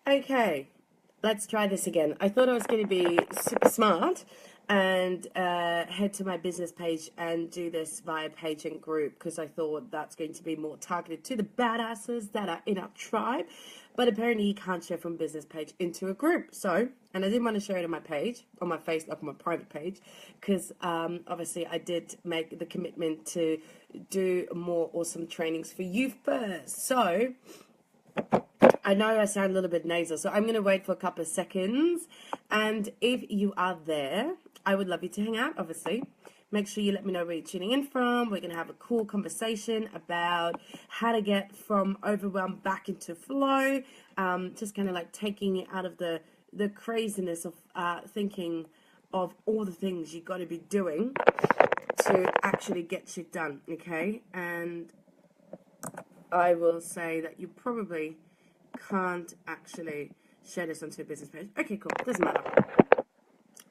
Okay, let's try this again. I thought I was going to be super smart and head to my business page and do this via page and group because I thought that's going to be more targeted to the badasses that are in our tribe. But apparently you can't share from business page into a group. So, and I didn't want to share it on my page, on my face, like on my private page, because obviously I did make the commitment to do more awesome trainings for you first. So, I know I sound a little bit nasal, so I'm going to wait for a couple of seconds. And if you are there, I would love you to hang out, obviously. Make sure you let me know where you're tuning in from. We're going to have a cool conversation about how to get from overwhelm back into flow. Just kind of like taking it out of the craziness of thinking of all the things you got to be doing to actually get shit done, okay? And I will say that you probably can't actually share this onto a business page. Okay, cool. Doesn't matter.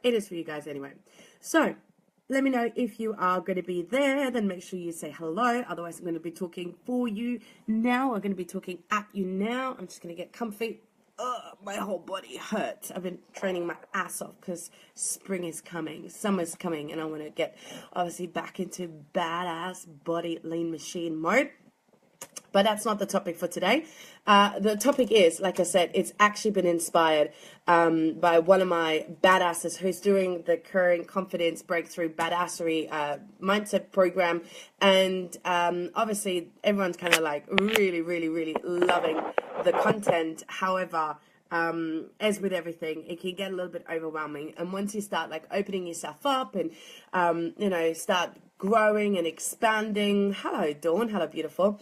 It is for you guys anyway. So, let me know if you are going to be there. Then make sure you say hello. Otherwise, I'm going to be talking for you now. I'm going to be talking at you now. I'm just going to get comfy. My whole body hurts. I've been training my ass off because spring is coming, summer's coming, and I want to get obviously back into badass body lean machine mode. But that's not the topic for today. The topic is, like I said, it's actually been inspired by one of my badasses who's doing the current confidence breakthrough badassery mindset program. And obviously, everyone's kind of like really, really, really loving the content. However, as with everything, it can get a little bit overwhelming. And once you start like opening yourself up and, start growing and expanding. Hello, Dawn. Hello, beautiful.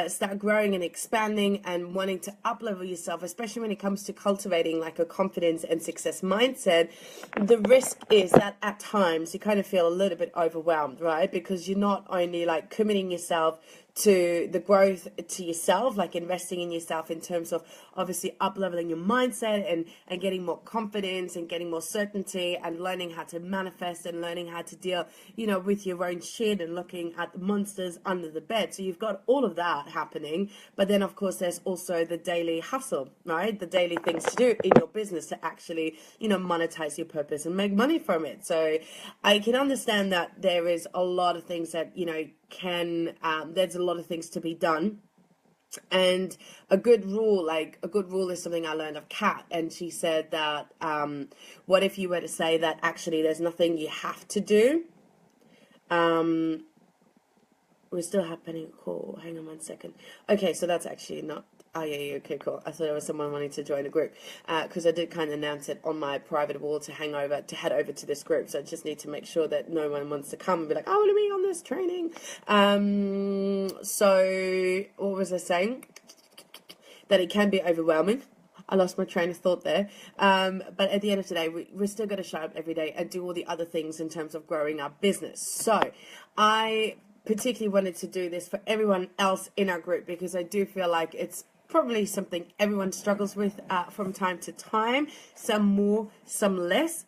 Start growing and expanding and wanting to up-level yourself, especially when it comes to cultivating like a confidence and success mindset. The risk is that at times you kind of feel a little bit overwhelmed, right? Because you're not only like committing yourself to the growth to yourself, like investing in yourself in terms of obviously up-leveling your mindset and getting more confidence and getting more certainty and learning how to manifest and learning how to deal, with your own shit and looking at the monsters under the bed. So you've got all of that happening. But then, of course, there's also the daily hustle, right? The daily things to do in your business to actually, monetize your purpose and make money from it. So I can understand that there is a lot of things that, there's a lot of things to be done. And a good rule is something I learned of Kat, and she said that what if you were to say that actually there's nothing you have to do? We're still happening. Cool. Hang on 1 second. Okay, so that's actually not. Oh yeah, okay, cool. I thought it was someone wanting to join a group because I did kind of announce it on my private wall to head over to this group. So I just need to make sure that no one wants to come and be like, I want to be on this training. So what was I saying? That it can be overwhelming. I lost my train of thought there. But at the end of the day, we're still going to show up every day and do all the other things in terms of growing our business. So I particularly wanted to do this for everyone else in our group because I do feel like it's probably something everyone struggles with from time to time, some more, some less.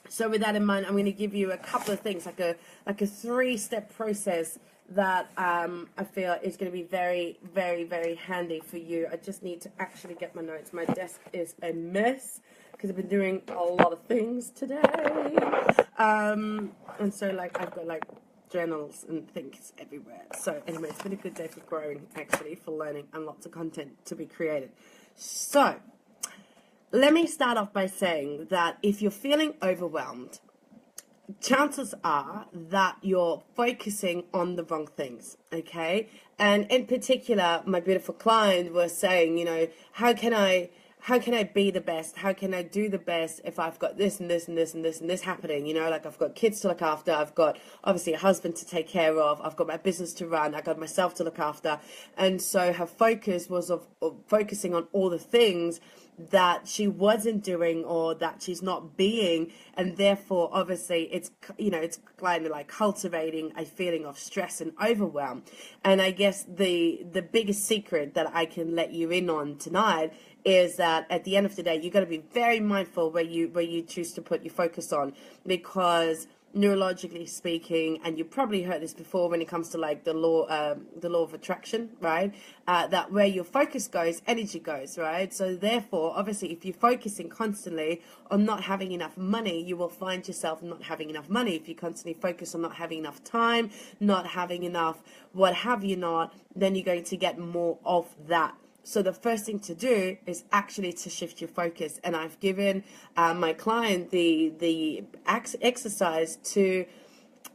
So with that in mind, I'm going to give you a couple of things, like a 3-step process that I feel is going to be very, very, very handy for you. I just need to actually get my notes. My desk is a mess because I've been doing a lot of things today. And so I've got journals and things everywhere. So anyway, it's been a good day for growing, actually, for learning and lots of content to be created. So let me start off by saying that if you're feeling overwhelmed, chances are that you're focusing on the wrong things, okay? And in particular, my beautiful client was saying, how can I be the best? How can I do the best if I've got this and this and this and this and this happening? I've got kids to look after. I've got obviously a husband to take care of. I've got my business to run. I've got myself to look after. And so her focus was of focusing on all the things that she wasn't doing or that she's not being, and therefore obviously it's kind of like cultivating a feeling of stress and overwhelm. And I guess the biggest secret that I can let you in on tonight is that at the end of the day, you got to be very mindful where you choose to put your focus on, because neurologically speaking, and you probably heard this before when it comes to like the law of attraction, right? That where your focus goes, energy goes, right? So therefore, obviously, if you're focusing constantly on not having enough money, you will find yourself not having enough money. If you constantly focus on not having enough time, not having enough, what have you not, then you're going to get more of that. So the first thing to do is actually to shift your focus. And I've given my client the exercise to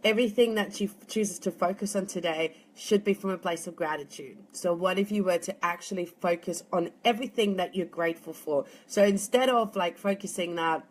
everything that she chooses to focus on today should be from a place of gratitude. So what if you were to actually focus on everything that you're grateful for? So instead of like focusing that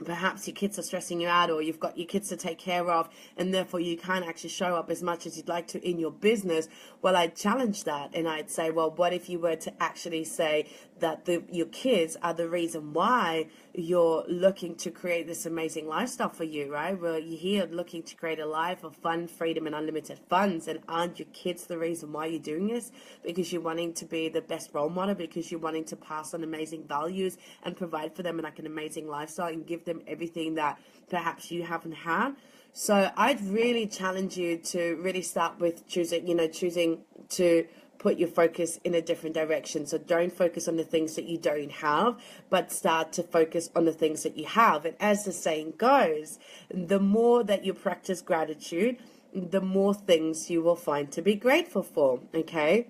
perhaps your kids are stressing you out, or you've got your kids to take care of, and therefore you can't actually show up as much as you'd like to in your business, well, I'd challenge that, and I'd say, well, what if you were to actually say that your kids are the reason why you're looking to create this amazing lifestyle for you, right? Well, you're here looking to create a life of fun, freedom, and unlimited funds, and aren't your kids the reason why you're doing this? Because you're wanting to be the best role model, because you're wanting to pass on amazing values and provide for them like an amazing lifestyle and give them everything that perhaps you haven't had. So I'd really challenge you to really start with choosing to put your focus in a different direction. So don't focus on the things that you don't have, but start to focus on the things that you have. And as the saying goes, the more that you practice gratitude, the more things you will find to be grateful for. Okay.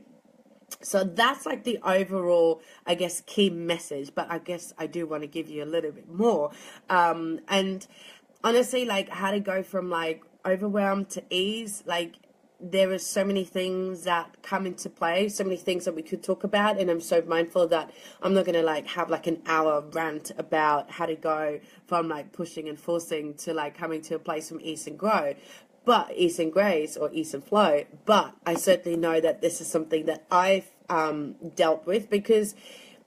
So that's like the overall, I guess, key message, but I guess I do want to give you a little bit more. And honestly, like how to go from like overwhelm to ease, like there are so many things that come into play, so many things that we could talk about, and I'm so mindful that I'm not going to like have like an hour rant about how to go from like pushing and forcing to like coming to a place from ease and grow. But ease and grace, or ease and flow. But I certainly know that this is something that I've dealt with, because,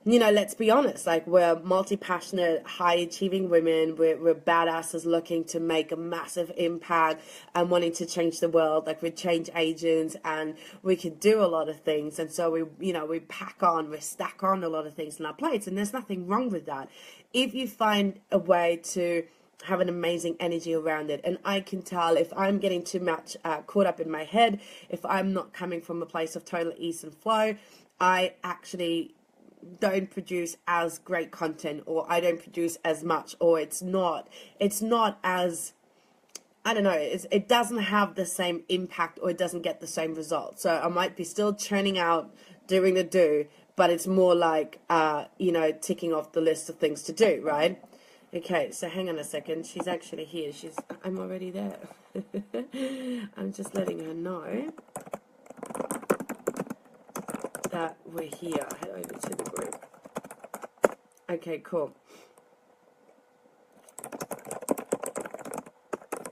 you know, let's be honest, like we're multi-passionate, high-achieving women. We're badasses looking to make a massive impact and wanting to change the world. Like we're change agents, and we can do a lot of things. And so we stack on a lot of things in our plates, and there's nothing wrong with that. If you find a way to have an amazing energy around it. And I can tell if I'm getting too much caught up in my head, if I'm not coming from a place of total ease and flow, I actually don't produce as great content, or I don't produce as much, or it's not as, I don't know, it doesn't have the same impact, or it doesn't get the same result. So I might be still churning out, doing the do, but it's more like, ticking off the list of things to do, right? Okay, so hang on a second. She's actually here. I'm already there. I'm just letting her know that we're here. Head over to the group. Okay, cool.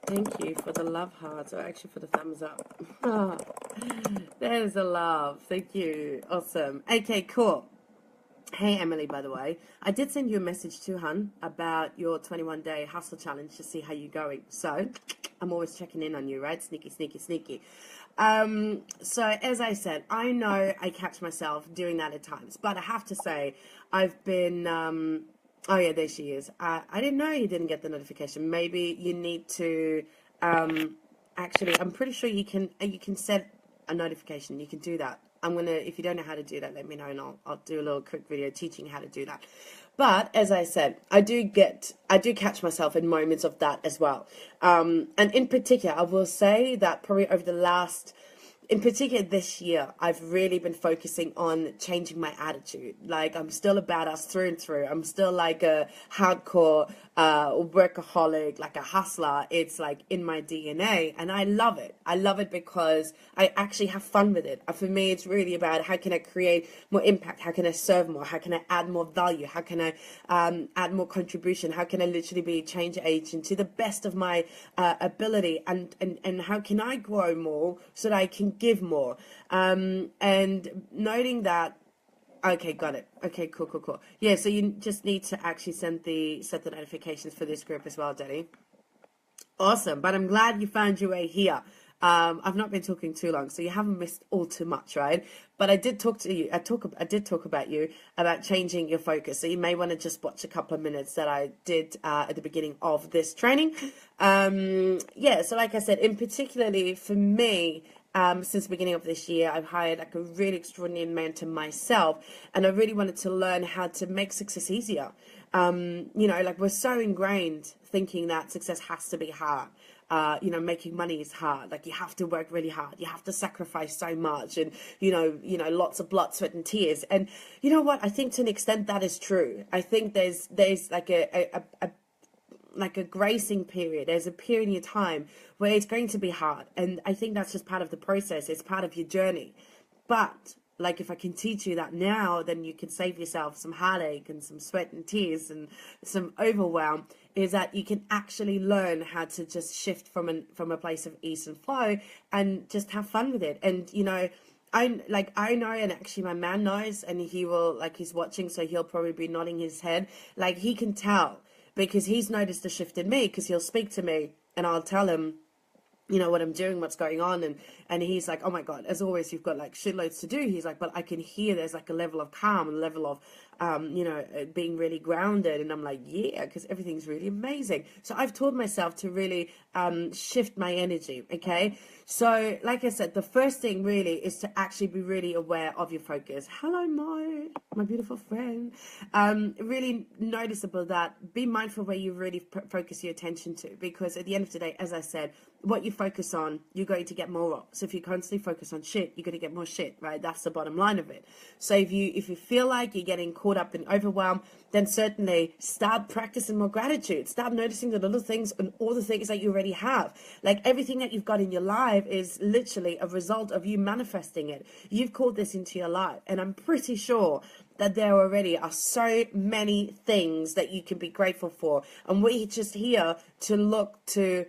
Thank you for the love hearts, or actually for the thumbs up. There's a love. Thank you. Awesome. Okay, cool. Hey, Emily, by the way, I did send you a message too, hun, about your 21-day hustle challenge to see how you're going. So I'm always checking in on you, right? Sneaky, sneaky, sneaky. So as I said, I know I catch myself doing that at times, but I have to say I've been, oh yeah, there she is. I didn't know you didn't get the notification. Maybe you need to, actually, I'm pretty sure you can set a notification. You can do that. If you don't know how to do that, let me know, and I'll do a little quick video teaching how to do that. But as I said, I do catch myself in moments of that as well. And in particular, I will say that probably over the last, in particular this year, I've really been focusing on changing my attitude. Like, I'm still a badass through and through. I'm still like a hardcore workaholic, like a hustler. It's like in my DNA, and I love it. I love it because I actually have fun with it. For me, it's really about how can I create more impact? How can I serve more? How can I add more value? How can I add more contribution? How can I literally be a change agent to the best of my ability? And how can I grow more so that I can give more? And noting that. Okay, got it. Okay, cool. Yeah, so you just need to actually set the notifications for this group as well, Danny. Awesome, but I'm glad you found your way here. I've not been talking too long, so you haven't missed all too much, right? But I did talk to you. I did talk about you about changing your focus. So you may want to just watch a couple of minutes that I did at the beginning of this training. Yeah. So like I said, in particularly for me, since the beginning of this year, I've hired like a really extraordinary mentor myself, and I really wanted to learn how to make success easier. Like we're so ingrained thinking that success has to be hard. Making money is hard. Like you have to work really hard. You have to sacrifice so much, and lots of blood, sweat, and tears. And you know what? I think to an extent that is true. I think there's like a gracing period. There's a period in your time where it's going to be hard, and I think that's just part of the process. It's part of your journey. But like if I can teach you that now, then you can save yourself some heartache and some sweat and tears and some overwhelm. Is that you can actually learn how to just shift from a place of ease and flow and just have fun with it. And I know, and actually my man knows, and he will, like, he's watching, so he'll probably be nodding his head. Like he can tell because he's noticed the shift in me, because he'll speak to me and I'll tell him what I'm doing, what's going on, and he's like, oh my God, as always, you've got like shitloads to do. He's like, but I can hear there's like a level of calm, a level of being really grounded. And I'm like, yeah, because everything's really amazing. So I've taught myself to really shift my energy. Okay. So like I said, the first thing really is to actually be really aware of your focus. Hello, Mo, my beautiful friend. Really noticeable that be mindful where you really focus your attention to, because at the end of the day, as I said, what you focus on, you're going to get more of. So if you constantly focus on shit, you're going to get more shit, right? That's the bottom line of it. So if you feel like you're getting caught up in overwhelm, then certainly start practicing more gratitude. Start noticing the little things and all the things that you already have. Like everything that you've got in your life is literally a result of you manifesting it. You've called this into your life, and I'm pretty sure that there already are so many things that you can be grateful for. And we're just here to look to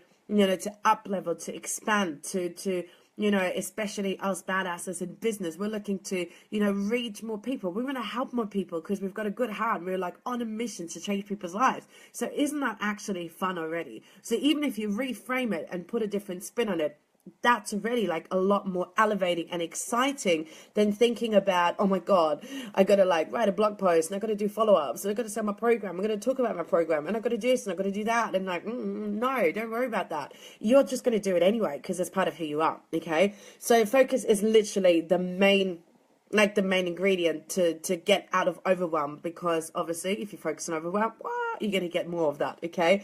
up level, to expand, to especially us badasses in business. We're looking to, reach more people. We want to help more people because we've got a good heart. We're like on a mission to change people's lives. So isn't that actually fun already? So even if you reframe it and put a different spin on it, that's already like a lot more elevating and exciting than thinking about, oh my God, I got to like write a blog post and I got to do follow-ups and I got to sell my program. I'm going to talk about my program and I got to do this and I got to do that. And like, no, don't worry about that. You're just going to do it anyway because it's part of who you are. Okay. So focus is literally the main ingredient to get out of overwhelm, because obviously if you focus on overwhelm, you're going to get more of that. Okay.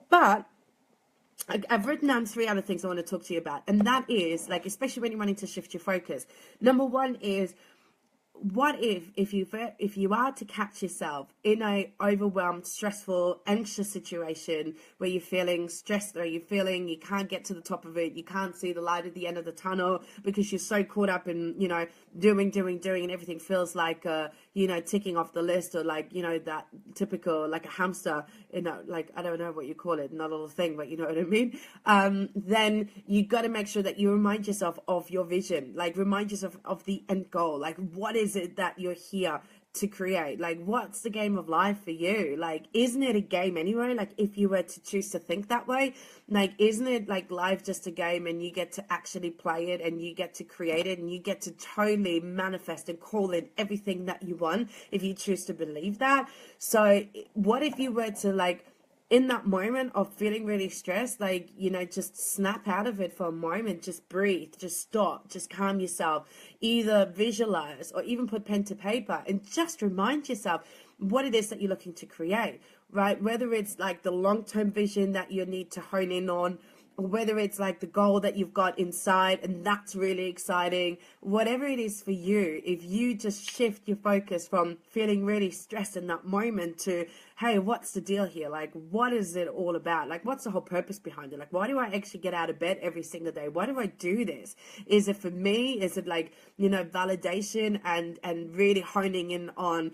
But I've written down 3 other things I want to talk to you about, and that is like, especially when you're wanting to shift your focus. Number 1 is, what if you are to catch yourself in a overwhelmed, stressful, anxious situation where you're feeling stressed, or you're feeling you can't get to the top of it, you can't see the light at the end of the tunnel because you're so caught up in doing, and everything feels like ticking off the list, or like that typical, like a hamster, like I don't know what you call it, not a little thing, but you know what I mean. Then you got to make sure that you remind yourself of your vision, like remind yourself of the end goal. Like, what is it that you're here to create? Like, what's the game of life for you? Like, isn't it a game anyway? Like, if you were to choose to think that way, like, isn't it like life just a game, and you get to actually play it, and you get to create it, and you get to totally manifest and call in everything that you want if you choose to believe that? So what if you were to, like, in that moment of feeling really stressed, like, just snap out of it for a moment, just breathe, just stop, just calm yourself, either visualize or even put pen to paper and just remind yourself what it is that you're looking to create, right? Whether it's like the long-term vision that you need to hone in on, or whether it's like the goal that you've got inside and that's really exciting, whatever it is for you, if you just shift your focus from feeling really stressed in that moment to, hey, what's the deal here? Like, what is it all about? Like, what's the whole purpose behind it? Like, why do I actually get out of bed every single day? Why do I do this? Is it for me? Is it like, validation and really honing in on,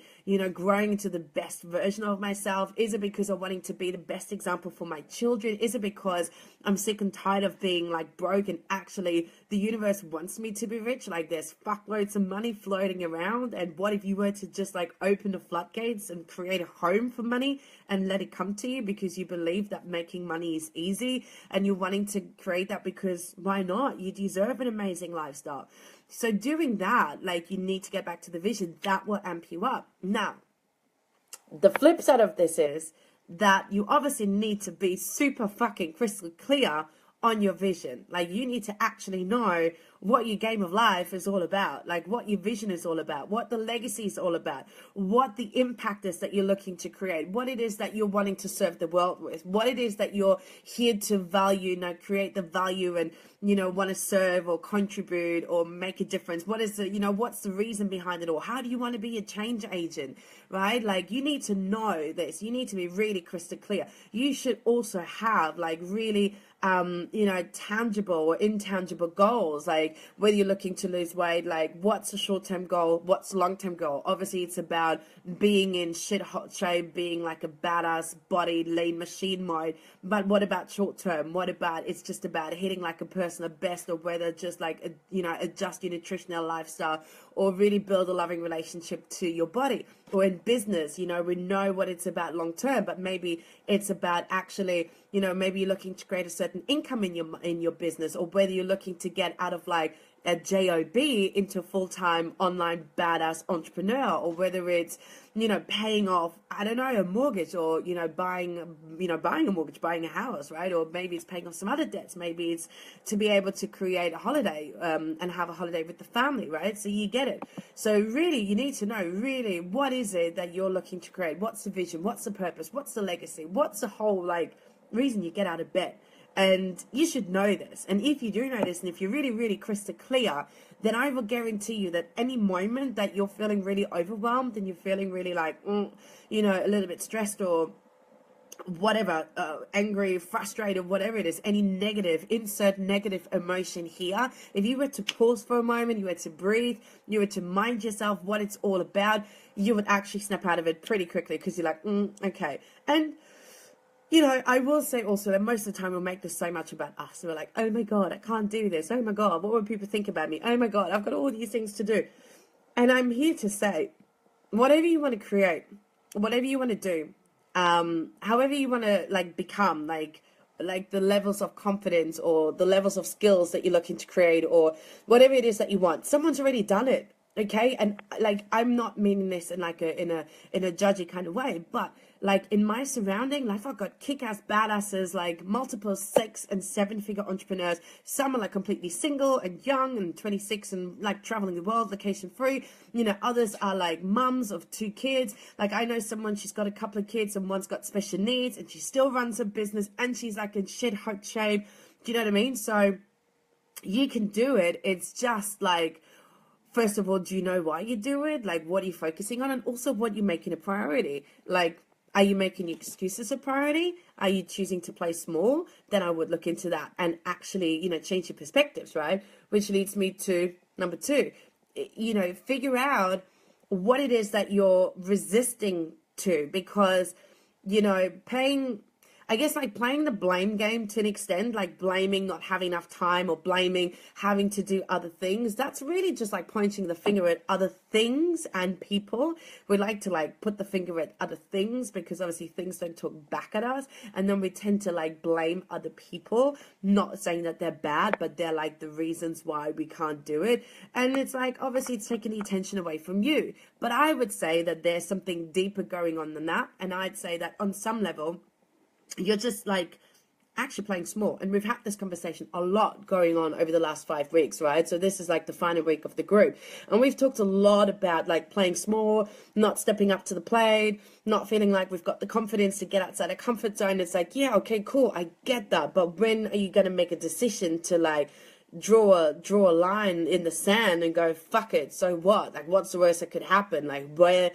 growing into the best version of myself? Is it because I'm wanting to be the best example for my children? Is it because I'm sick and tired of being like broke, and actually the universe wants me to be rich. Like there's fuckloads of money floating around, and what if you were to just like open the floodgates and create a home for money and let it come to you, because you believe that making money is easy and you're wanting to create that, because why not? You deserve an amazing lifestyle. So doing that, like, you need to get back to the vision. That will amp you up. Now, the flip side of this is that you obviously need to be super fucking crystal clear on your vision. Like, you need to actually know what your game of life is all about, like what your vision is all about, what the legacy is all about, what the impact is that you're looking to create, what it is that you're wanting to serve the world with, what it is that you're here to value, create the value and, want to serve or contribute or make a difference. What is the, what's the reason behind it all? How do you want to be a change agent, right? Like, you need to know this. You need to be really crystal clear. You should also have like really tangible or intangible goals, like whether you're looking to lose weight, like what's the short-term goal, what's the long-term goal. Obviously it's about being in shit hot shape, being like a badass body lean machine mode, but what about short-term? What about it's just about hitting like a personal best, or whether just like adjust your nutritional lifestyle, or really build a loving relationship to your body. Or in business, we know what it's about long term, but maybe it's about actually, maybe you're looking to create a certain income in your business, or whether you're looking to get out of like a job into full-time online badass entrepreneur, or whether it's paying off, I don't know, a mortgage, or buying a mortgage, buying a house, right? Or maybe it's paying off some other debts. Maybe it's to be able to create a holiday and have a holiday with the family, right? So you get it. So really you need to know really what is it that you're looking to create. What's the vision? What's the purpose? What's the legacy? What's the whole like reason you get out of bed? And you should know this. And if you do know this, and if you're really, really crystal clear, then I will guarantee you that any moment that you're feeling really overwhelmed and you're feeling really like, a little bit stressed or whatever, angry, frustrated, whatever it is, any negative, insert negative emotion here. If you were to pause for a moment, you were to breathe, you were to mind yourself what it's all about, you would actually snap out of it pretty quickly, because you're like, okay. And I will say also that most of the time we'll make this so much about us. We're like, oh my God, I can't do this. Oh my God, what would people think about me? Oh my God, I've got all these things to do. And I'm here to say, whatever you want to create, whatever you want to do, however you want to like become, like the levels of confidence or the levels of skills that you're looking to create, or whatever it is that you want, someone's already done it. Okay. And like, I'm not meaning this in like in a judgy kind of way, but like in my surrounding, like I've got kick-ass badasses, like multiple 6 and 7 figure entrepreneurs. Some are like completely single and young and 26 and like traveling the world, location free. Others are like mums of 2 kids. Like I know someone, she's got a couple of kids and one's got special needs, and she still runs a business and she's like in shit hot shape. Do you know what I mean? So you can do it. It's just like, first of all, do you know why you do it? Like, what are you focusing on? And also what you're making a priority. Like, are you making excuses a priority? Are you choosing to play small? Then I would look into that and actually, change your perspectives, right? Which leads me to number 2, figure out what it is that you're resisting to, because, playing the blame game to an extent, like blaming not having enough time or blaming having to do other things, that's really just like pointing the finger at other things and people. We like to like put the finger at other things because obviously things don't talk back at us, and then we tend to like blame other people, not saying that they're bad, but they're like the reasons why we can't do it. And it's like, obviously it's taking the attention away from you. But I would say that there's something deeper going on than that. And I'd say that on some level, you're just like actually playing small. And we've had this conversation a lot going on over the last 5 weeks, right? So this is like the final week of the group. And we've talked a lot about like playing small, not stepping up to the plate, not feeling like we've got the confidence to get outside our comfort zone. It's like, yeah, okay, cool, I get that. But when are you going to make a decision to like, draw a line in the sand and go, fuck it, so what? Like, what's the worst that could happen? Like, where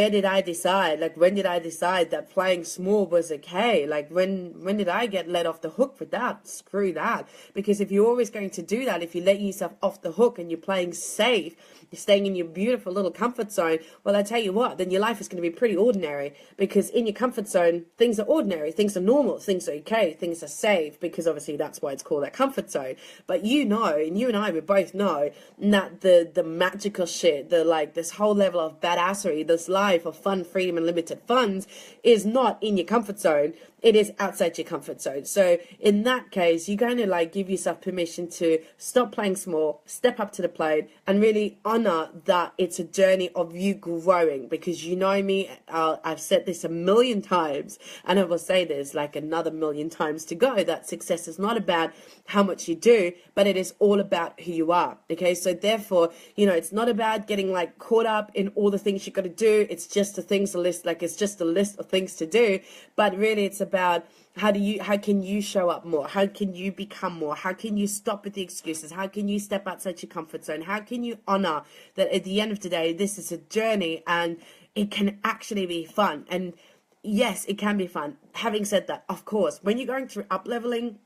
did I decide? Like, when did I decide that playing small was okay? Like, when did I get let off the hook with that? Screw that. Because if you're always going to do that, if you let yourself off the hook and you're playing safe, you're staying in your beautiful little comfort zone, well, I tell you what, then your life is going to be pretty ordinary, because in your comfort zone, things are ordinary, things are normal, things are okay, things are safe, because obviously that's why it's called that comfort zone. But you know, and you and I, we both know that the magical shit, the like this whole level of badassery, this life of fun, freedom, and limited funds is not in your comfort zone. It is outside your comfort zone. So in that case, you're going to like give yourself permission to stop playing small, step up to the plate, and really honor that it's a journey of you growing. Because you know me, I've said this a million times, and I will say this like another million times to go, that success is not about how much you do, but it is all about who you are. Okay, so therefore, you know, it's not about getting like caught up in all the things you got to do. It's just a list, like it's just a list of things to do. But really, it's about how can you show up more? How can you become more? How can you stop with the excuses? How can you step outside your comfort zone? How can you honor that at the end of the day, this is a journey and it can actually be fun? And yes, it can be fun. Having said that, of course, when you're going through up leveling,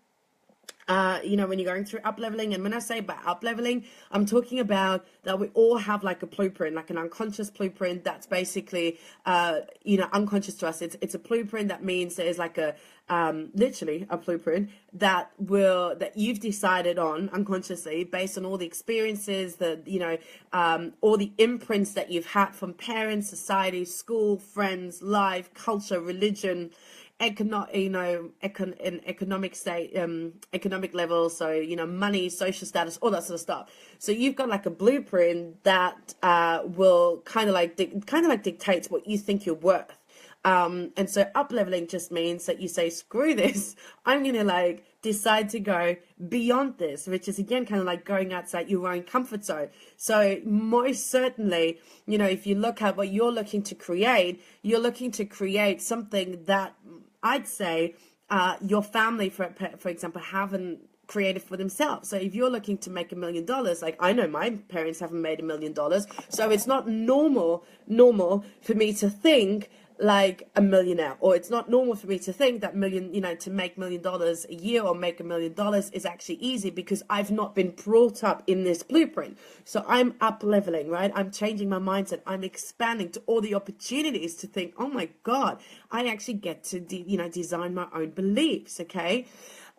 when you're going through up leveling, and when I say by up leveling, I'm talking about that we all have like a blueprint, like an unconscious blueprint that's basically, unconscious to us. It's a blueprint that means there's like a, literally a blueprint that you've decided on unconsciously based on all the experiences, all the imprints that you've had from parents, society, school, friends, life, culture, religion, economic state, economic level, so money, social status, all that sort of stuff. So you've got like a blueprint that will kind of like dictates what you think you're worth. And so up leveling just means that you say, screw this, I'm gonna like decide to go beyond this, which is again kind of like going outside your own comfort zone. So most certainly, if you look at what you're looking to create, you're looking to create something that I'd say your family, for example, haven't created for themselves. So if you're looking to make $1 million, like I know my parents haven't made $1 million, so it's not normal for me to think like a millionaire, or it's not normal for me to think that to make $1 million a year or make $1 million is actually easy, because I've not been brought up in this blueprint. So I'm up leveling, right? I'm changing my mindset. I'm expanding to all the opportunities to think, oh my God, I actually get to design my own beliefs. Okay.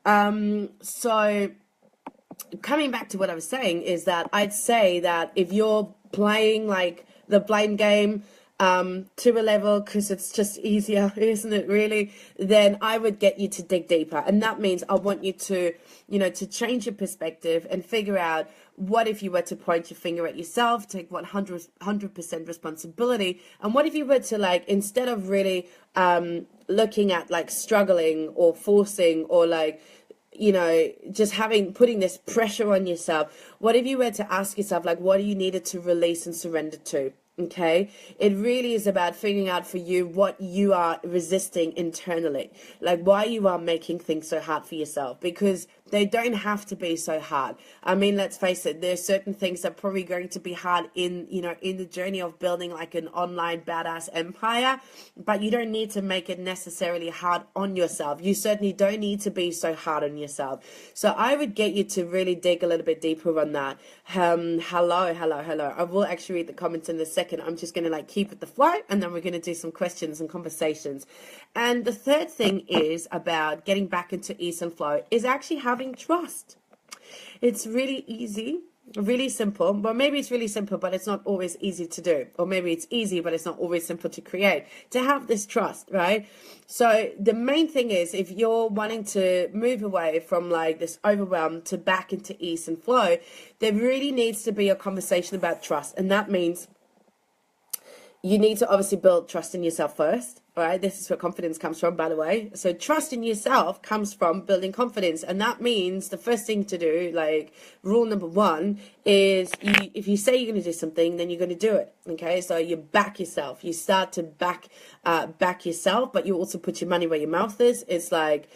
So coming back to what I was saying is that I'd say that if you're playing like the blame game, to a level, because it's just easier, isn't it really, then I would get you to dig deeper. And that means I want you to, to change your perspective and figure out, what if you were to point your finger at yourself, take 100% responsibility, and what if you were to, like, instead of really looking at like struggling or forcing or like, just putting this pressure on yourself, what if you were to ask yourself, like, what do you needed to release and surrender to? Okay, it really is about figuring out for you what you are resisting internally, like why you are making things so hard for yourself, because they don't have to be so hard. I mean, let's face it, there's certain things that are probably going to be hard in the journey of building like an online badass empire, but you don't need to make it necessarily hard on yourself. You certainly don't need to be so hard on yourself. So I would get you to really dig a little bit deeper on that. Hello. I will actually read the comments in a second. I'm just going to like keep it the flow, and then we're going to do some questions and conversations. And the third thing is about getting back into ease and flow is actually having trust. It's really easy, really simple, but maybe it's really simple, but it's not always easy to do. Or maybe it's easy, but it's not always simple to create, to have this trust, right? So the main thing is, if you're wanting to move away from like this overwhelm to back into ease and flow, there really needs to be a conversation about trust. And that means you need to obviously build trust in yourself first. All right, this is where confidence comes from, by the way. So trust in yourself comes from building confidence. And that means the first thing to do, like rule number one, is if you say you're going to do something, then you're going to do it. Okay, so you back yourself. You start to back yourself, but you also put your money where your mouth is. It's like,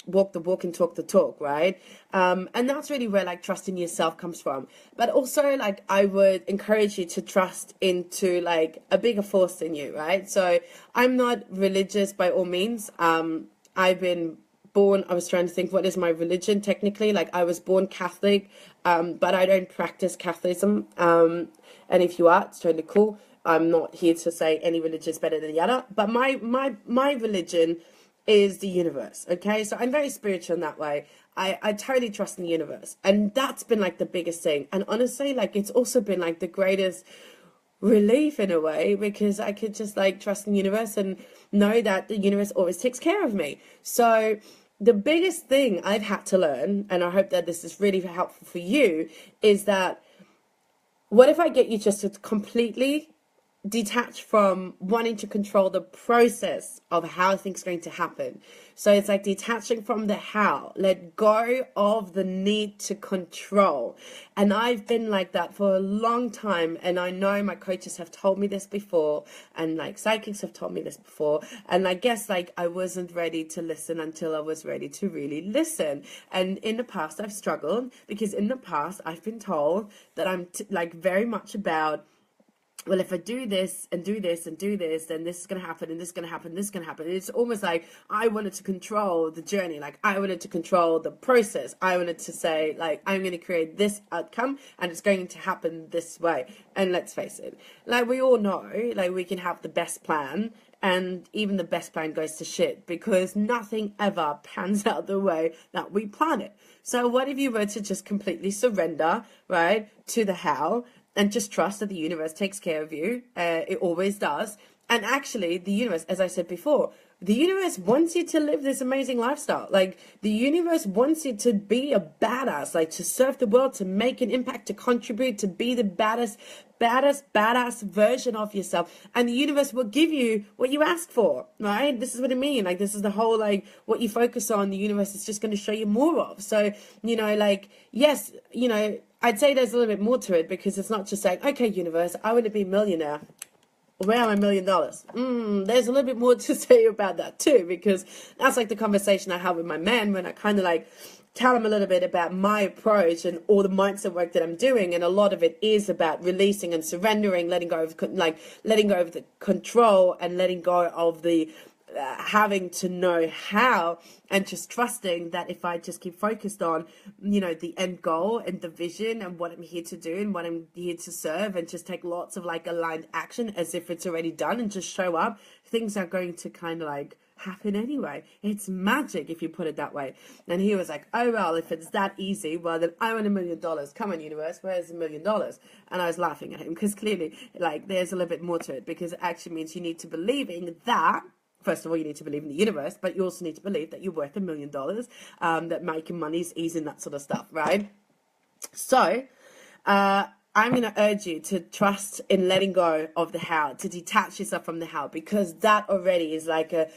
walk the walk and talk the talk, right? And that's really where like trust in yourself comes from. But also like I would encourage you to trust into like a bigger force than you, right? So I'm not religious by all means. I've been born, I was trying to think what is my religion technically. Like I was born Catholic, but I don't practice Catholicism. And if you are, it's totally cool. I'm not here to say any religion is better than the other, but my religion is the universe. Okay, so I'm very spiritual in that way. I totally trust in the universe, and that's been like the biggest thing. And honestly, like it's also been like the greatest relief in a way, because I could just like trust in the universe and know that the universe always takes care of me. So the biggest thing I've had to learn, and I hope that this is really helpful for you, is that what if I get you just to completely detach from wanting to control the process of how things are going to happen. So it's like detaching from the how, let go of the need to control. And I've been like that for a long time, and I know my coaches have told me this before, and like psychics have told me this before, and I guess like I wasn't ready to listen until I was ready to really listen. And in the past I've struggled, because in the past I've been told that I'm like very much about, well, if I do this and do this and do this, then this is going to happen, and this is going to happen, this is going to happen. It's almost like I wanted to control the journey. Like I wanted to control the process. I wanted to say, like, I'm going to create this outcome and it's going to happen this way. And let's face it, like we all know, like we can have the best plan, and even the best plan goes to shit, because nothing ever pans out the way that we plan it. So what if you were to just completely surrender, right, to the how, and just trust that the universe takes care of you? It always does. And actually, the universe, as I said before, the universe wants you to live this amazing lifestyle. Like, the universe wants you to be a badass, like to serve the world, to make an impact, to contribute, to be the badass version of yourself. And the universe will give you what you ask for, right? This is what I mean. Like, this is the whole, like, what you focus on, the universe is just going to show you more of. So, you know, like, yes, you know, I'd say there's a little bit more to it, because it's not just saying, okay, universe, I want to be a millionaire. Where am I $1 million? There's a little bit more to say about that too, because that's like the conversation I have with my man when I kind of like tell him a little bit about my approach and all the mindset work that I'm doing. And a lot of it is about releasing and surrendering, letting go of the control, and letting go of the having to know how, and just trusting that if I just keep focused on, you know, the end goal and the vision and what I'm here to do and what I'm here to serve, and just take lots of like aligned action as if it's already done, and just show up, things are going to kind of like happen anyway. It's magic if you put it that way. And he was like, oh well, if it's that easy, well then I want $1 million. Come on, universe, where's $1 million? And I was laughing at him, because clearly like there's a little bit more to it, because it actually means you need to believe in that. First of all, you need to believe in the universe, but you also need to believe that you're worth $1 million, that making money is easy and that sort of stuff, right? So, I'm going to urge you to trust in letting go of the how, to detach yourself from the how, because that already is like a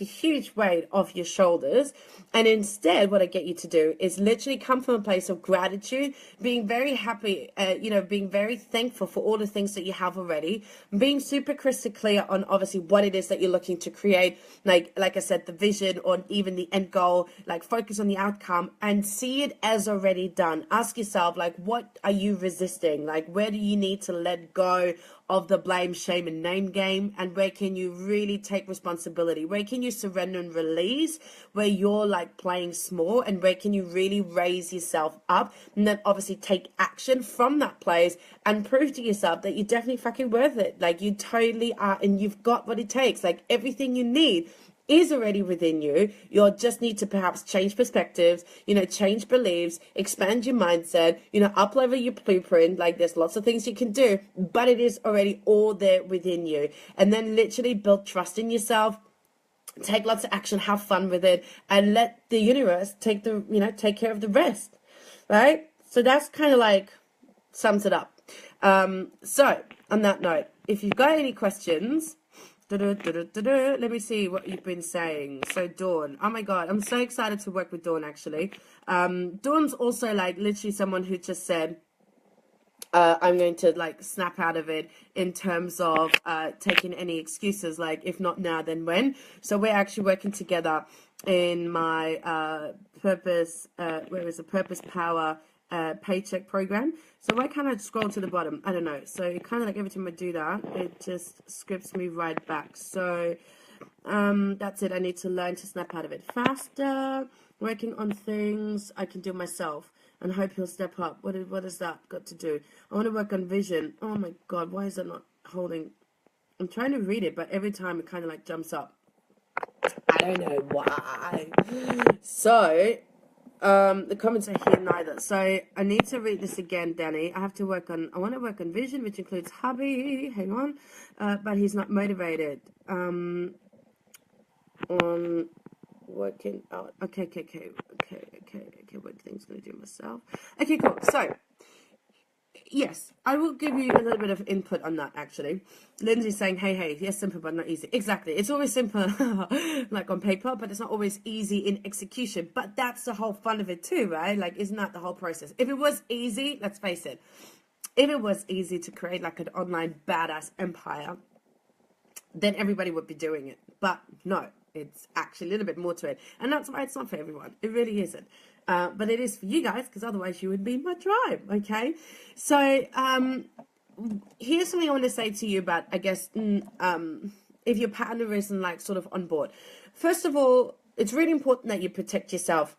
huge weight off your shoulders. And instead, what I get you to do is literally come from a place of gratitude, being very happy, being very thankful for all the things that you have already, being super crystal clear on obviously what it is that you're looking to create, like I said, the vision or even the end goal, like focus on the outcome and see it as already done. Ask yourself, like, what are you resisting? Like, where do you need to let go of the blame, shame, and name game? And where can you really take responsibility? Where can you surrender and release, where you're like playing small, and where can you really raise yourself up, and then obviously take action from that place and prove to yourself that you're definitely fucking worth it. Like, you totally are, and you've got what it takes. Like, everything you need is already within you. You'll just need to perhaps change perspectives, change beliefs, expand your mindset, up-level your blueprint. Like, there's lots of things you can do, but it is already all there within you. And then literally build trust in yourself, take lots of action, have fun with it, and let the universe take care of the rest, right? So that's kind of like sums it up. So on that note, if you've got any questions, let me see what you've been saying. So Dawn, oh my god, I'm so excited to work with Dawn. Actually, Dawn's also like literally someone who just said, I'm going to like snap out of it in terms of taking any excuses, like if not now, then when. So we're actually working together in my purpose, where is the Purpose Power paycheck program. So I kind of scroll to the bottom. I don't know. So it kind of like every time I do that, it just scripts me right back. So that's it. I need to learn to snap out of it faster. Working on things I can do myself and hope he'll step up. What has that got to do? I want to work on vision. Oh my God, why is that not holding? I'm trying to read it, but every time it kind of like jumps up. I don't know why. So, the comments are here neither. So I need to read this again, Danny. I want to work on vision, which includes hubby. Hang on. But he's not motivated. On working out. Okay. What things gonna do myself? Okay, cool. So, yes, I will give you a little bit of input on that, actually. Lindsay's saying, hey, yes, simple, but not easy. Exactly. It's always simple, like on paper, but it's not always easy in execution. But that's the whole fun of it too, right? Like, isn't that the whole process? If it was easy, let's face it, if it was easy to create like an online badass empire, then everybody would be doing it. But no, it's actually a little bit more to it. And that's why it's not for everyone. It really isn't. But it is for you guys, because otherwise you would be in my tribe, okay? So here's something I want to say to you about, I guess, if your partner isn't like sort of on board. First of all, it's really important that you protect yourself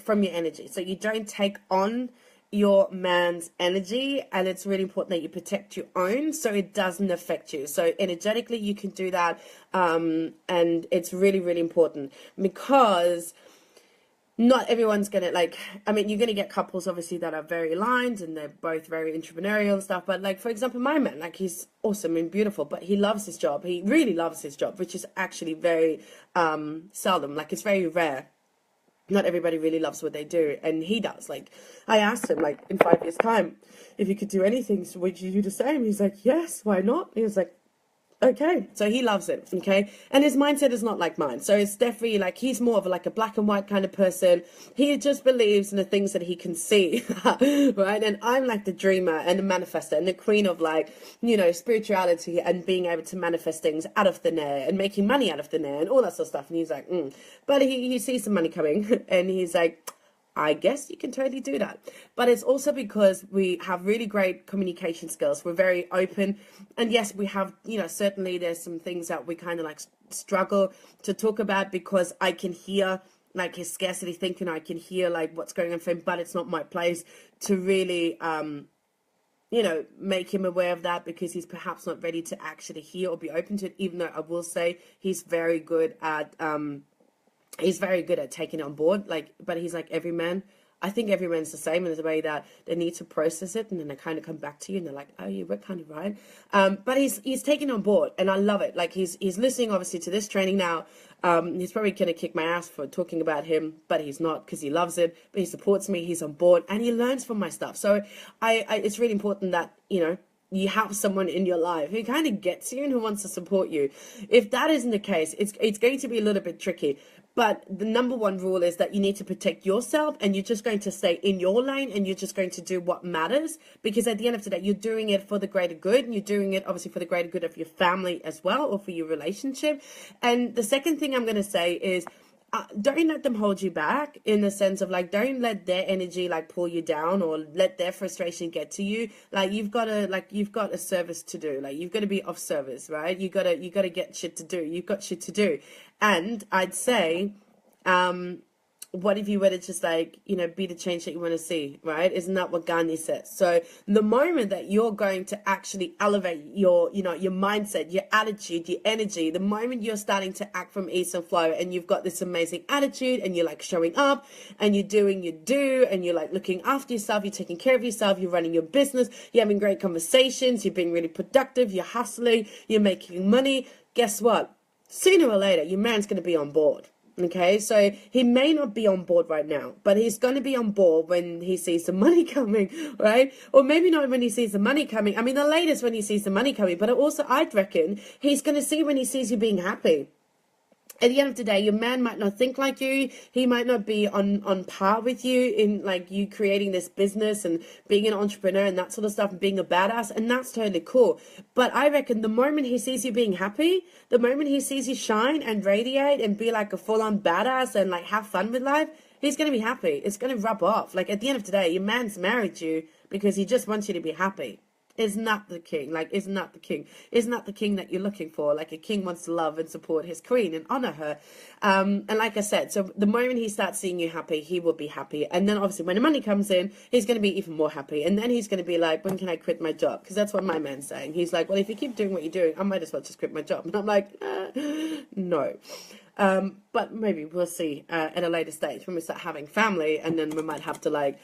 from your energy. So you don't take on your man's energy, and it's really important that you protect your own so it doesn't affect you. So energetically you can do that, and it's really, really important, because not everyone's gonna like, I mean, you're gonna get couples obviously that are very aligned and they're both very entrepreneurial and stuff, but like, for example, my man, like, he's awesome and beautiful, but he loves his job. He really loves his job, which is actually very seldom. Like, it's very rare. Not everybody really loves what they do, and he does. Like, I asked him, like, in 5 years' time, if you could do anything, so would you do the same? He's like, yes, why not? He was like, okay. So he loves it, okay? And his mindset is not like mine. So it's definitely like, he's more of like a black and white kind of person. He just believes in the things that he can see, right? And I'm like the dreamer and the manifester and the queen of like, you know, spirituality and being able to manifest things out of thin air and making money out of thin air and all that sort of stuff. And he's like, But he sees the money coming and he's like, I guess you can totally do that. But it's also because we have really great communication skills. We're very open. And yes, we have, you know, certainly there's some things that we kind of like struggle to talk about, because I can hear like his scarcity thinking. I can hear like what's going on for him, but it's not my place to really, you know, make him aware of that, because he's perhaps not ready to actually hear or be open to it, even though I will say he's very good at, taking it on board, like, but he's like every man. I think every man's the same in the way that they need to process it, and then they kind of come back to you and they're like, oh, you were kind of right. But he's taking it on board, and I love it. Like, he's listening obviously to this training now. He's probably going to kick my ass for talking about him, but he's not, because he loves it. But he supports me, he's on board, and he learns from my stuff. So it's really important that, you know, you have someone in your life who kind of gets you and who wants to support you. If that isn't the case, it's going to be a little bit tricky. But the number one rule is that you need to protect yourself, and you're just going to stay in your lane, and you're just going to do what matters, because at the end of the day, you're doing it for the greater good, and you're doing it obviously for the greater good of your family as well, or for your relationship. And the second thing I'm going to say is, don't let them hold you back, in the sense of like, don't let their energy like pull you down, or let their frustration get to you. Like, you've got a service to do. Like, you've got to be of service, right? You gotta get shit to do. You've got shit to do. And I'd say, what if you were to just like, you know, be the change that you want to see, right? Isn't that what Gandhi says? So the moment that you're going to actually elevate your, you know, your mindset, your attitude, your energy, the moment you're starting to act from ease and flow, and you've got this amazing attitude, and you're like showing up, and you're doing your do, and you're like looking after yourself, you're taking care of yourself, you're running your business, you're having great conversations, you're being really productive, you're hustling, you're making money, guess what? Sooner or later, your man's going to be on board. Okay, so he may not be on board right now, but he's going to be on board when he sees the money coming, right? Or maybe not when he sees the money coming. I mean, the latest when he sees the money coming, but also I'd reckon he's going to see when he sees you being happy. at the end of the day, your man might not think like you. He might not be on par with you in like you creating this business and being an entrepreneur and that sort of stuff and being a badass. And that's totally cool. But I reckon the moment he sees you being happy, the moment he sees you shine and radiate and be like a full-on badass and like have fun with life, he's going to be happy. It's going to rub off. Like at the end of the day, your man's married you because he just wants you to be happy. Is not the king, like is not the king, is not the king that you're looking for. Like a king wants to love and support his queen and honor her. And like I said, so the moment he starts seeing you happy, he will be happy. And then obviously when the money comes in, he's going to be even more happy. And then he's going to be like, when can I quit my job? Because that's what my man's saying. He's like, well, if you keep doing what you're doing, I might as well just quit my job. And I'm like, no. But maybe we'll see at a later stage when we start having family, and then we might have to like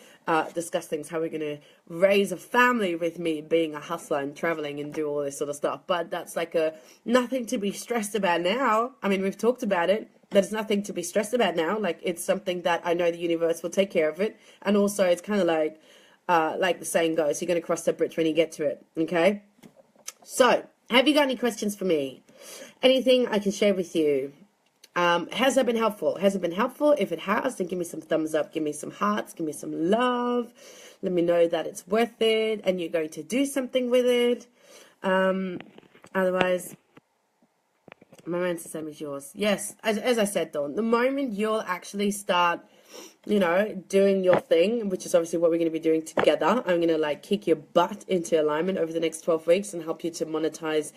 discuss things, how we're going to raise a family with me being a hustler and traveling and do all this sort of stuff. But that's like nothing to be stressed about now. I mean, we've talked about it. There's nothing to be stressed about now. Like it's something that I know the universe will take care of it. And also it's kind of like the saying goes, you're going to cross that bridge when you get to it. Okay. So have you got any questions for me? Anything I can share with you? Has that been helpful? Has it been helpful? If it has, then give me some thumbs up, give me some hearts, give me some love. Let me know that it's worth it and you're going to do something with it. Otherwise, my man's the same as yours. Yes, as I said, Dawn, the moment you'll actually start, doing your thing, which is obviously what we're going to be doing together. I'm going to like kick your butt into alignment over the next 12 weeks and help you to monetize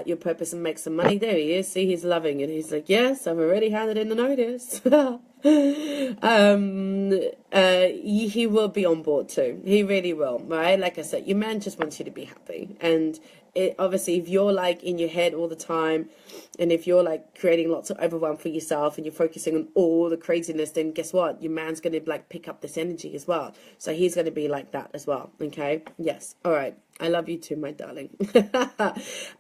your purpose and make some money. There he is. See, he's loving it. He's like, yes, I've already handed in the notice. He will be on board too. He really will, right? Like I said, your man just wants you to be happy. And obviously, if you're like in your head all the time, and if you're like creating lots of overwhelm for yourself and you're focusing on all the craziness, then guess what? Your man's going to like pick up this energy as well. So he's going to be like that as well. Okay. Yes. All right. I love you too, my darling.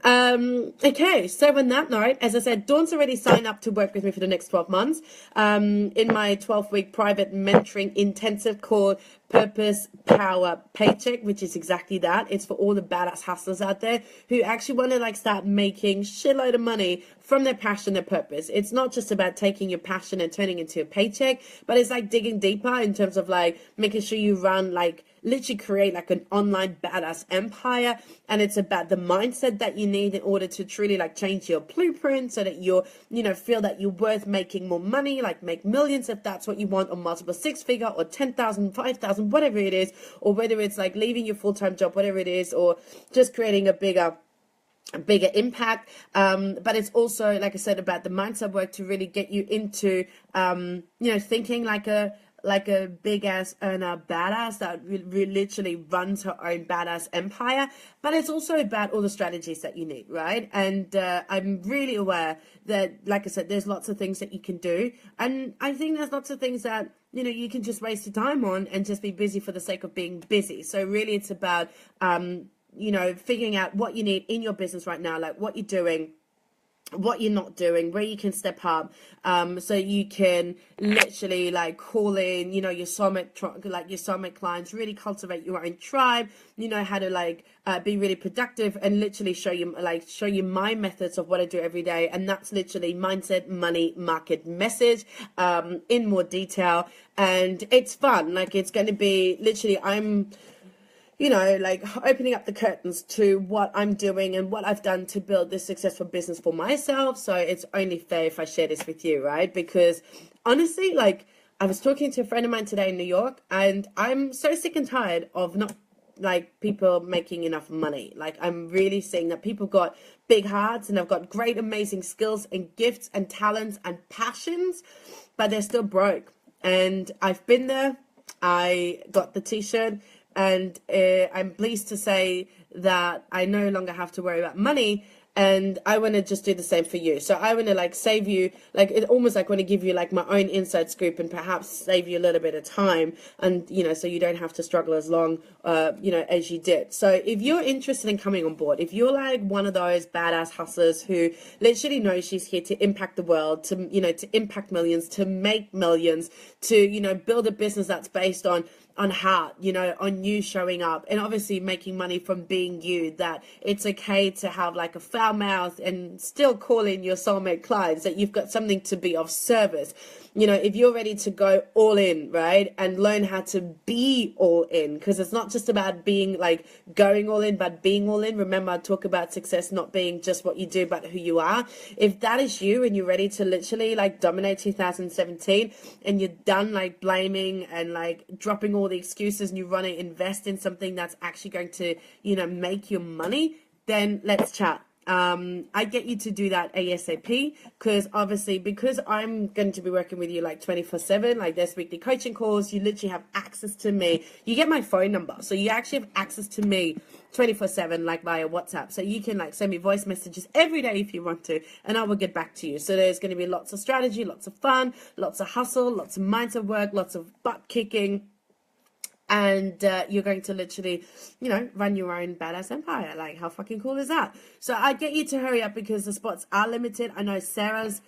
Okay, so on that note, as I said, Dawn's already signed up to work with me for the next 12 months in my 12-week private mentoring intensive called Purpose Power Paycheck, which is exactly that. It's for all the badass hustlers out there who actually want to like start making shitload of money from their passion, their purpose. It's not just about taking your passion and turning it into a paycheck, but it's like digging deeper in terms of like making sure you run like literally create like an online badass empire. And it's about the mindset that you need in order to truly like change your blueprint so that you're, feel that you're worth making more money, like make millions if that's what you want, or multiple six-figure or 10,000, 5,000, whatever it is, or whether it's like leaving your full-time job, whatever it is, or just creating a bigger impact. But it's also, like I said, about the mindset work to really get you into, thinking like a big ass earner badass that literally runs her own badass empire. But it's also about all the strategies that you need, right? And I'm really aware that, like I said, there's lots of things that you can do. And I think there's lots of things that, you can just waste your time on and just be busy for the sake of being busy. So really it's about, figuring out what you need in your business right now, like what you're doing, what you're not doing, where you can step up, so you can literally like call in, your soulmate clients, really cultivate your own tribe, how to like be really productive and literally show you my methods of what I do every day. And that's literally mindset, money, market, message, in more detail. And it's fun. Like it's going to be literally, I'm like opening up the curtains to what I'm doing and what I've done to build this successful business for myself. So it's only fair if I share this with you, right? Because honestly, like I was talking to a friend of mine today in New York, and I'm so sick and tired of not like people making enough money. Like I'm really seeing that people got big hearts and have got great, amazing skills and gifts and talents and passions, but they're still broke. And I've been there. I got the t-shirt. And I'm pleased to say that I no longer have to worry about money, and I want to just do the same for you. So I want to like save you, like it almost like want to give you like my own inside scoop and perhaps save you a little bit of time, and so you don't have to struggle as long, as you did. So if you're interested in coming on board, if you're like one of those badass hustlers who literally knows she's here to impact the world, to impact millions, to make millions, to build a business that's based on heart, you know, on you showing up and obviously making money from being you, that it's okay to have like a foul mouth and still call in your soulmate clients, that you've got something to be of service. You know, if you're ready to go all in, right, and learn how to be all in, because it's not just about being like going all in, but being all in. Remember, I talk about success not being just what you do, but who you are. If that is you and you're ready to literally like dominate 2017 and you're done like blaming and like dropping all the excuses and you want to invest in something that's actually going to, you know, make you money, then let's chat. I get you to do that ASAP, because obviously, because I'm going to be working with you like 24/7, like there's weekly coaching calls, you literally have access to me. You get my phone number, so you actually have access to me 24/7, like via WhatsApp. So you can like send me voice messages every day if you want to, and I will get back to you. So there's going to be lots of strategy, lots of fun, lots of hustle, lots of mindset work, lots of butt kicking. And you're going to literally, you know, run your own badass empire. Like, how fucking cool is that? So I get you to hurry up because the spots are limited. I know Sarah's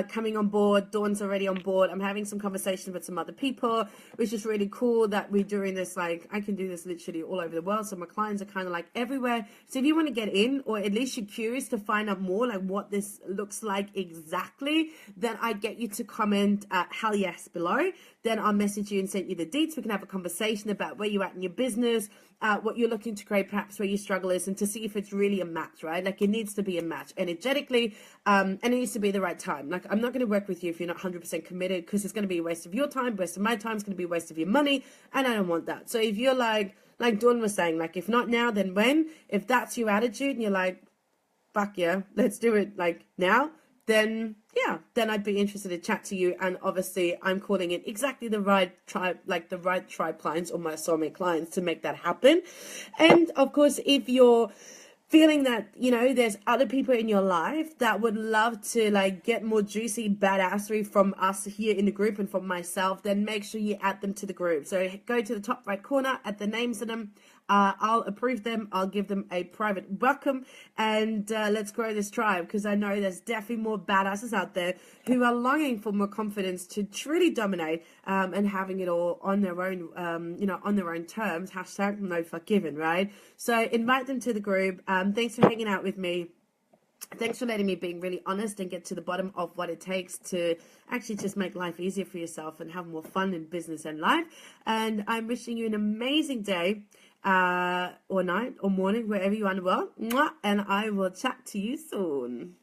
coming on board. Dawn's already on board. I'm having some conversations with some other people, which is really cool that we're doing this. Like, I can do this literally all over the world. So my clients are kind of like everywhere. So if you want to get in, or at least you're curious to find out more, like what this looks like exactly, then I get you to comment hell yes below. Then I'll message you and send you the deets. We can have a conversation about where you're at in your business, what you're looking to create, perhaps where your struggle is, and to see if it's really a match, right? Like, it needs to be a match energetically, and it needs to be the right time. Like, I'm not going to work with you if you're not 100% committed, because it's going to be a waste of your time, waste of my time, it's going to be a waste of your money, and I don't want that. So if you're like Dawn was saying, like, if not now, then when? If that's your attitude and you're like, fuck yeah, let's do it like now, then yeah, then I'd be interested to chat to you. And obviously I'm calling in exactly the right tribe, like the right tribe clients or my soulmate clients to make that happen. And of course, if you're feeling that, you know, there's other people in your life that would love to like get more juicy badassery from us here in the group and from myself, then make sure you add them to the group. So go to the top right corner, add the names of them. I'll approve them. I'll give them a private welcome, and let's grow this tribe, because I know there's definitely more badasses out there who are longing for more confidence to truly dominate, and having it all on their own, you know, on their own terms. Hashtag no fuck given, right? So invite them to the group. Thanks for hanging out with me. Thanks for letting me be really honest and get to the bottom of what it takes to actually just make life easier for yourself and have more fun in business and life. And I'm wishing you an amazing day, or night or morning, wherever you are in the world. And I will chat to you soon.